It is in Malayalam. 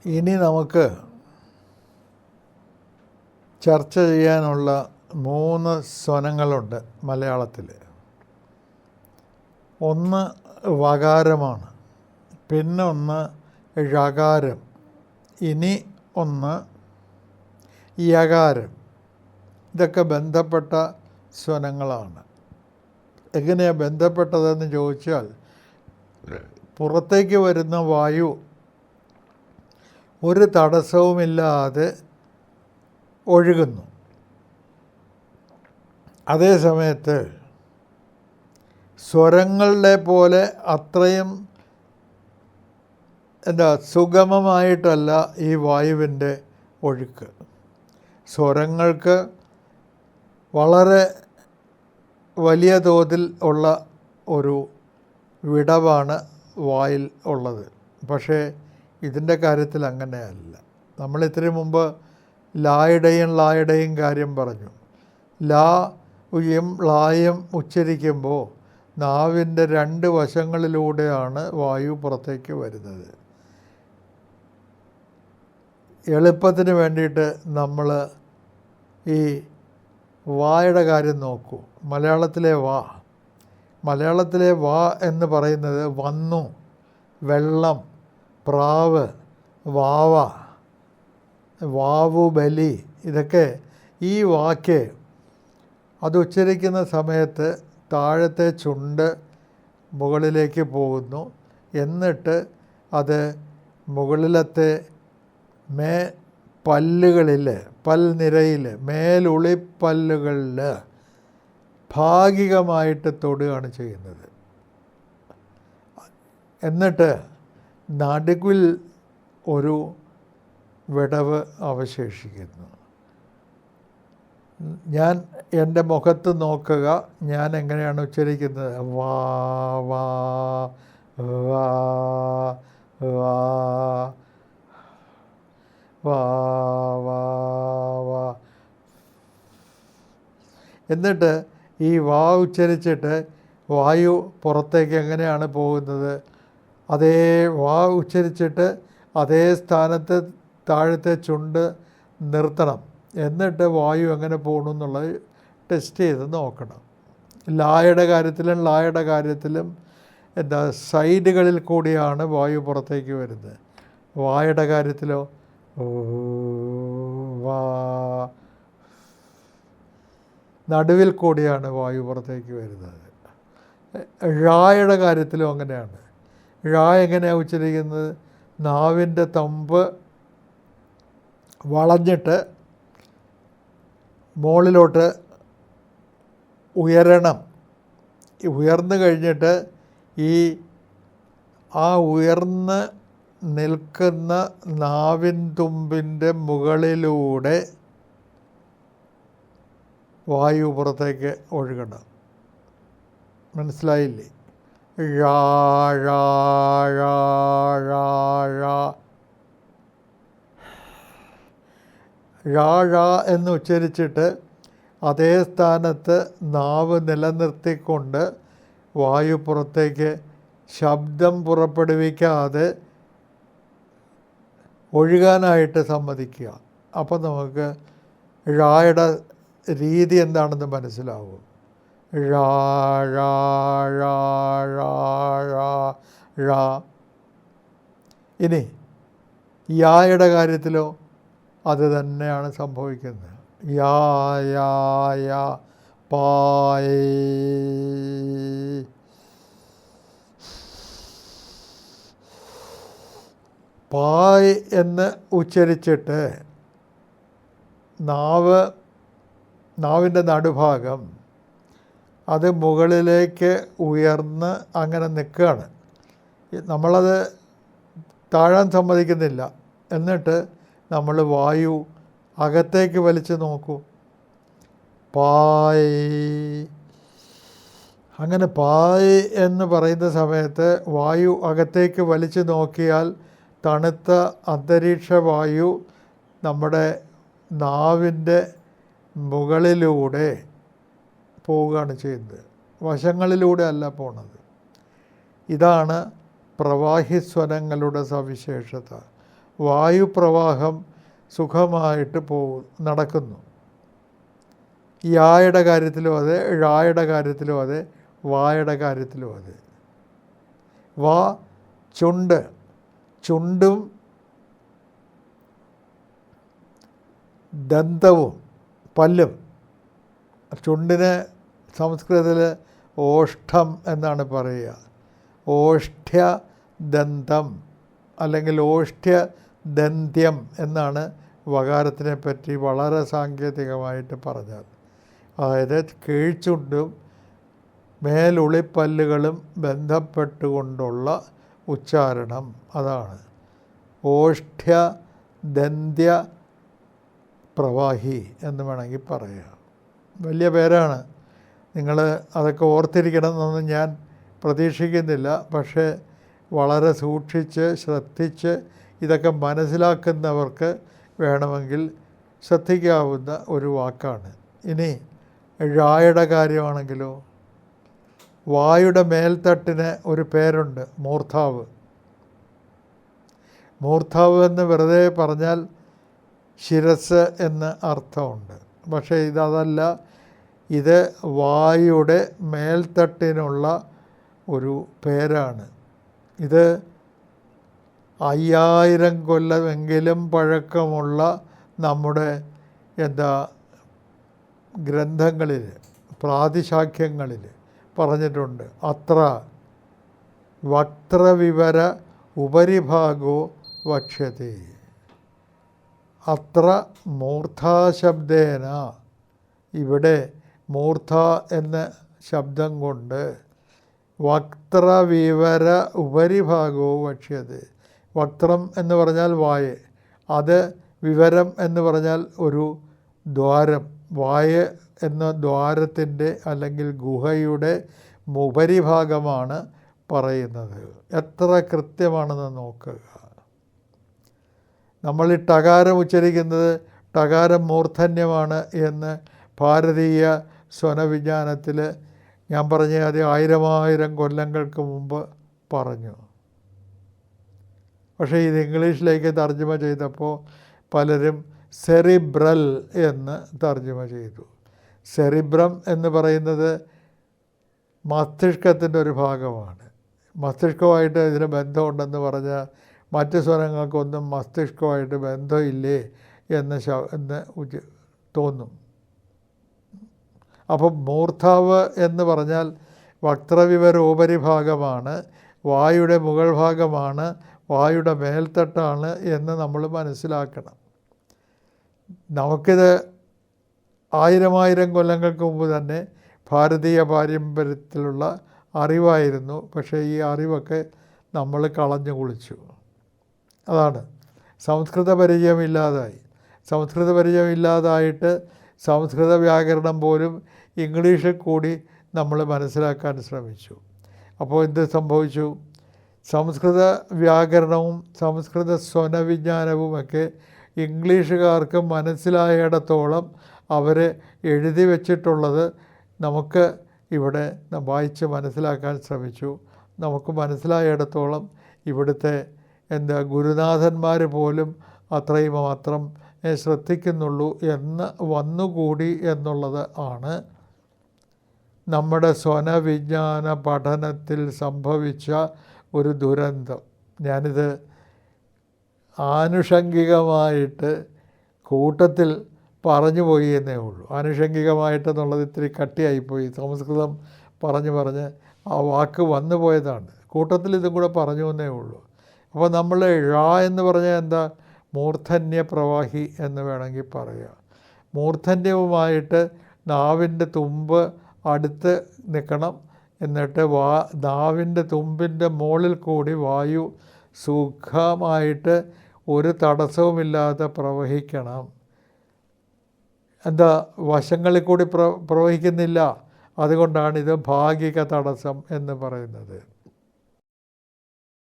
ഇനി നമുക്ക് ചർച്ച ചെയ്യാനുള്ള 3 സ്വനങ്ങളുണ്ട് മലയാളത്തിൽ. ഒന്ന് വകാരമാണ്, പിന്നെ ഒന്ന് ഴകാരം, ഇനി ഒന്ന് യകാരം. ഇതൊക്കെ ബന്ധപ്പെട്ട സ്വനങ്ങളാണ്. എങ്ങനെയാണ് ബന്ധപ്പെട്ടതെന്ന് ചോദിച്ചാൽ, പുറത്തേക്ക് വരുന്ന വായു ഒരു തടസ്സവുമില്ലാതെ ഒഴുകുന്നു. അതേ സമയത്ത് സ്വരങ്ങളുടെ പോലെ അത്രയും സുഗമമായിട്ടല്ല ഈ വായുവിൻ്റെ ഒഴുക്ക്. സ്വരങ്ങൾക്ക് വളരെ വലിയ തോതിൽ ഉള്ള ഒരു വിടവാണ് വായിൽ ഉള്ളത്. പക്ഷേ ഇതിൻ്റെ കാര്യത്തിൽ അങ്ങനെയല്ല. നമ്മൾ ഇത്തിരി മുമ്പ് ലായുടെയും കാര്യം പറഞ്ഞു. ലായും ലായും ഉച്ചരിക്കുമ്പോൾ നാവിൻ്റെ 2 വശങ്ങളിലൂടെയാണ് വായു പുറത്തേക്ക് വരുന്നത്. എളുപ്പത്തിന് വേണ്ടിയിട്ട് നമ്മൾ ഈ വായുടെ കാര്യം നോക്കൂ. മലയാളത്തിലെ വാ എന്ന് പറയുന്നത് വന്നു, വെള്ളം, പ്രാവ്, വാവ, വാവു, ബലി, ഇതൊക്കെ ഈ വാക്ക് അത് ഉച്ചരിക്കുന്ന സമയത്ത് താഴത്തെ ചുണ്ട് മുകളിലേക്ക് പോകുന്നു. എന്നിട്ട് അത് മുകളിലത്തെ പല്ലുകളിൽ, പൽനിരയിൽ, മേലുളിപ്പല്ലുകളിൽ ഭാഗികമായിട്ട് തൊടുകയാണ് ചെയ്യുന്നത്. എന്നിട്ട് നടുവിൽ ഒരു വിടവ് അവശേഷിക്കുന്നു. ഞാൻ എൻ്റെ മുഖത്ത് നോക്കുക, ഞാൻ എങ്ങനെയാണ് ഉച്ചരിക്കുന്നത്. വാ വാ വാ വാ വാ വാ വാ. എന്നിട്ട് ഈ വാ ഉച്ചരിച്ചിട്ട് വായു പുറത്തേക്ക് എങ്ങനെയാണ് പോകുന്നത്, അതേ വാ ഉച്ചരിച്ചിട്ട് അതേ സ്ഥാനത്ത് താഴത്തെ ചുണ്ട് നിർത്തണം. എന്നിട്ട് വായു എങ്ങനെ പോകണം എന്നുള്ളത് ടെസ്റ്റ് ചെയ്ത് നോക്കണം. ലായുടെ കാര്യത്തിലും സൈഡുകളിൽ കൂടിയാണ് വായു പുറത്തേക്ക് വരുന്നത്. വായുടെ കാര്യത്തിലോ വാ, നടുവിൽ കൂടിയാണ് വായു പുറത്തേക്ക് വരുന്നത്. ഴായുടെ കാര്യത്തിലും അങ്ങനെയാണ്. ഴ എങ്ങനെയാണ് ഉച്ചരിക്കുന്നത്? നാവിൻ്റെ തമ്പ് വളഞ്ഞിട്ട് മുകളിലോട്ട് ഉയരണം. ഉയർന്നു കഴിഞ്ഞിട്ട് ആ ഉയർന്ന് നിൽക്കുന്ന നാവിൻ തുമ്പിൻ്റെ മുകളിലൂടെ വായു പുറത്തേക്ക് ഒഴുകണം. മനസ്സിലായില്ലേ? ഴാ ഴാ ഴാ ഴാ ഴാ ഴാ ഴാ എന്ന് ഉച്ചരിച്ചിട്ട് അതേ സ്ഥാനത്ത് നാവ് നിലനിർത്തിക്കൊണ്ട് വായു പുറത്തേക്ക് ശബ്ദം പുറപ്പെടുവിക്കാതെ ഒഴുകാനായിട്ട് സമ്മതിക്കുക. അപ്പോൾ നമുക്ക് ഴായുടെ രീതി എന്താണെന്ന് മനസ്സിലാവും. ഴാ ഴാ ഴാ ഴാ ഴാ ഴാ. ഇനി യായുടെ കാര്യത്തിലോ അത് തന്നെയാണ് സംഭവിക്കുന്നത്. യാ യാ യാ പായ്. പായ് എന്ന് ഉച്ചരിച്ചിട്ട് നാവിൻ്റെ നടുഭാഗം അത് മുകളിലേക്ക് ഉയർന്ന് അങ്ങനെ നിൽക്കുകയാണ്. നമ്മളത് താഴാൻ സമ്മതിക്കുന്നില്ല. എന്നിട്ട് നമ്മൾ വായു അകത്തേക്ക് വലിച്ചു നോക്കൂ. പായ്. അങ്ങനെ പായ് എന്ന് പറയുന്ന സമയത്ത് വായു അകത്തേക്ക് വലിച്ചു നോക്കിയാൽ തണുത്ത അന്തരീക്ഷ വായു നമ്മുടെ നാവിൻ്റെ മുകളിലൂടെ പോവുകയാണ് ചെയ്യുന്നത്, വശങ്ങളിലൂടെ അല്ല പോണത്. ഇതാണ് പ്രവാഹിസ്വരങ്ങളുടെ സവിശേഷത. വായുപ്രവാഹം സുഖമായിട്ട് നടക്കുന്നു. യായുടെ കാര്യത്തിലും അതെ, ഴായുടെ കാര്യത്തിലും അതെ, വായുടെ കാര്യത്തിലും അതെ. വാ ചുണ്ടും ദന്തവും പല്ലും. ചുണ്ടിന് സംസ്കൃതത്തിൽ ഓഷ്ഠം എന്നാണ് പറയുക. ഓഷ്ഠ്യദന്തം അല്ലെങ്കിൽ ഓഷ്ഠ്യദന്ത്യം എന്നാണ് വകാരത്തിനെ പറ്റി വളരെ സാങ്കേതികമായിട്ട് പറഞ്ഞാൽ. അതായത് കീഴ്ചുണ്ടും മേലുളിപ്പല്ലുകളും ബന്ധപ്പെട്ടുകൊണ്ടുള്ള ഉച്ചാരണം. അതാണ് ഓഷ്ഠ്യദന്ത്യ പ്രവാഹി എന്ന് വേണമെങ്കിൽ പറയാം. വലിയ പേരാണ്. നിങ്ങൾ അതൊക്കെ ഓർത്തിരിക്കണമെന്നൊന്നും ഞാൻ പ്രതീക്ഷിക്കുന്നില്ല. പക്ഷേ വളരെ സൂക്ഷിച്ച് ശ്രദ്ധിച്ച് ഇതൊക്കെ മനസ്സിലാക്കുന്നവർക്ക് വേണമെങ്കിൽ ശ്രദ്ധിക്കാവുന്ന ഒരു വാക്കാണ്. ഇനി ഴായുടെ കാര്യമാണെങ്കിലോ, വായുടെ മേൽത്തട്ടിന് ഒരു പേരുണ്ട്, മൂർധാവ്. മൂർധാവ് എന്ന് വെറുതെ പറഞ്ഞാൽ ശിരസ് എന്ന് അർത്ഥമുണ്ട്. പക്ഷേ ഇതല്ല, ഇത് വായുടെ മേൽത്തട്ടിനുള്ള ഒരു പേരാണ്. ഇത് 5000 കൊല്ലമെങ്കിലും പഴക്കമുള്ള നമ്മുടെ ഗ്രന്ഥങ്ങളിൽ, പ്രാതിശാഖ്യങ്ങളിൽ പറഞ്ഞിട്ടുണ്ട്. അത്ര വക്ത്രവിവര ഉപരിഭാഗോ വക്ഷ്യത്തെ. അത്ര മൂർധാശബ്ദേന, ഇവിടെ മൂർധ എന്ന ശബ്ദം കൊണ്ട് വക്ത്രവിവര ഉപരിഭാഗോ വക്ഷ്യത്തെ. വക്ത്രം എന്ന് പറഞ്ഞാൽ വായ്, അത് വിവരം എന്ന് പറഞ്ഞാൽ ഒരു ദ്വാരം. വായ് എന്ന ദ്വാരത്തിൻ്റെ അല്ലെങ്കിൽ ഗുഹയുടെ ഉപരിഭാഗമാണ് പറയുന്നത്. എത്ര കൃത്യമാണെന്ന് നോക്കുക. നമ്മൾ ഈ ടകാരം ഉച്ചരിക്കുന്നത് ടകാരം മൂർധന്യമാണ് എന്ന് ഭാരതീയ സ്വനവിജ്ഞാനത്തിൽ ഞാൻ പറഞ്ഞ അത് 1000 കൊല്ലങ്ങൾക്ക് മുമ്പ് പറഞ്ഞു. പക്ഷേ ഇത് ഇംഗ്ലീഷിലേക്ക് തർജ്ജമ ചെയ്തപ്പോൾ പലരും സെറിബ്രൽ എന്ന് തർജ്ജമ ചെയ്തു. സെറിബ്രം എന്ന് പറയുന്നത് മസ്തിഷ്കത്തിൻ്റെ ഒരു ഭാഗമാണ്. മസ്തിഷ്കവുമായിട്ട് ഇതിന് ബന്ധമുണ്ടെന്ന് പറഞ്ഞാൽ മറ്റ് സ്വരങ്ങൾക്കൊന്നും മസ്തിഷ്കവുമായിട്ട് ബന്ധമില്ലേ എന്ന് തോന്നും. അപ്പം മൂർധാവ് എന്ന് പറഞ്ഞാൽ വക്ത്രവിവരോപരിഭാഗമാണ്, വായുടെ മുകൾ ഭാഗമാണ്, വായുടെ മേൽത്തട്ടാണ് എന്ന് നമ്മൾ മനസ്സിലാക്കണം. നമുക്കിത് 1000 കൊല്ലങ്ങൾക്ക് മുമ്പ് തന്നെ ഭാരതീയ പാരമ്പര്യത്തിലുള്ള അറിവായിരുന്നു. പക്ഷേ ഈ അറിവൊക്കെ നമ്മൾ കളഞ്ഞു കുളിച്ചു. അതാണ് സംസ്കൃത പരിചയമില്ലാതായി. സംസ്കൃത പരിചയമില്ലാതായിട്ട് സംസ്കൃത വ്യാകരണം പോലും ഇംഗ്ലീഷിൽ കൂടി നമ്മൾ മനസ്സിലാക്കാൻ ശ്രമിച്ചു. അപ്പോൾ എന്ത് സംഭവിച്ചു? സംസ്കൃത വ്യാകരണവും സംസ്കൃത സ്വനവിജ്ഞാനവുമൊക്കെ ഇംഗ്ലീഷുകാർക്ക് മനസ്സിലായിടത്തോളം അവർ എഴുതി വച്ചിട്ടുള്ളത് നമുക്ക് ഇവിടെ വായിച്ച് മനസ്സിലാക്കാൻ ശ്രമിച്ചു. നമുക്ക് മനസ്സിലായിടത്തോളം ഇവിടുത്തെ ഗുരുനാഥന്മാർ പോലും അത്രയും മാത്രം ശ്രദ്ധിക്കുന്നുള്ളൂ എന്ന് വന്നുകൂടി എന്നുള്ളത് ആണ് നമ്മുടെ സ്വനവിജ്ഞാന പഠനത്തിൽ സംഭവിച്ച ഒരു ദുരന്തം. ഞാനിത് ആനുഷംഗികമായിട്ട് കൂട്ടത്തിൽ പറഞ്ഞു പോയി എന്നേ ഉള്ളൂ. ആനുഷംഗികമായിട്ടെന്നുള്ളത് ഇത്തിരി കട്ടിയായിപ്പോയി. സംസ്കൃതം പറഞ്ഞ് ആ വാക്ക് വന്നു പോയതാണ്. കൂട്ടത്തിൽ ഇതും കൂടെ പറഞ്ഞു എന്നേ ഉള്ളൂ. അപ്പോൾ നമ്മൾ ഴ എന്ന് പറഞ്ഞാൽ എന്താ? മൂർധന്യ പ്രവാഹി എന്ന് വേണമെങ്കിൽ പറയാം. മൂർധന്യവുമായിട്ട് നാവിൻ്റെ തുമ്പ് അടുത്ത് നിൽക്കണം. എന്നിട്ട് നാവിൻ്റെ തുമ്പിൻ്റെ മുകളിൽ കൂടി വായു സുഖമായിട്ട് ഒരു തടസ്സവുമില്ലാതെ പ്രവഹിക്കണം. വശങ്ങളിൽ കൂടി പ്രവഹിക്കുന്നില്ല. അതുകൊണ്ടാണിത് ഭാഗിക തടസ്സം എന്ന് പറയുന്നത്.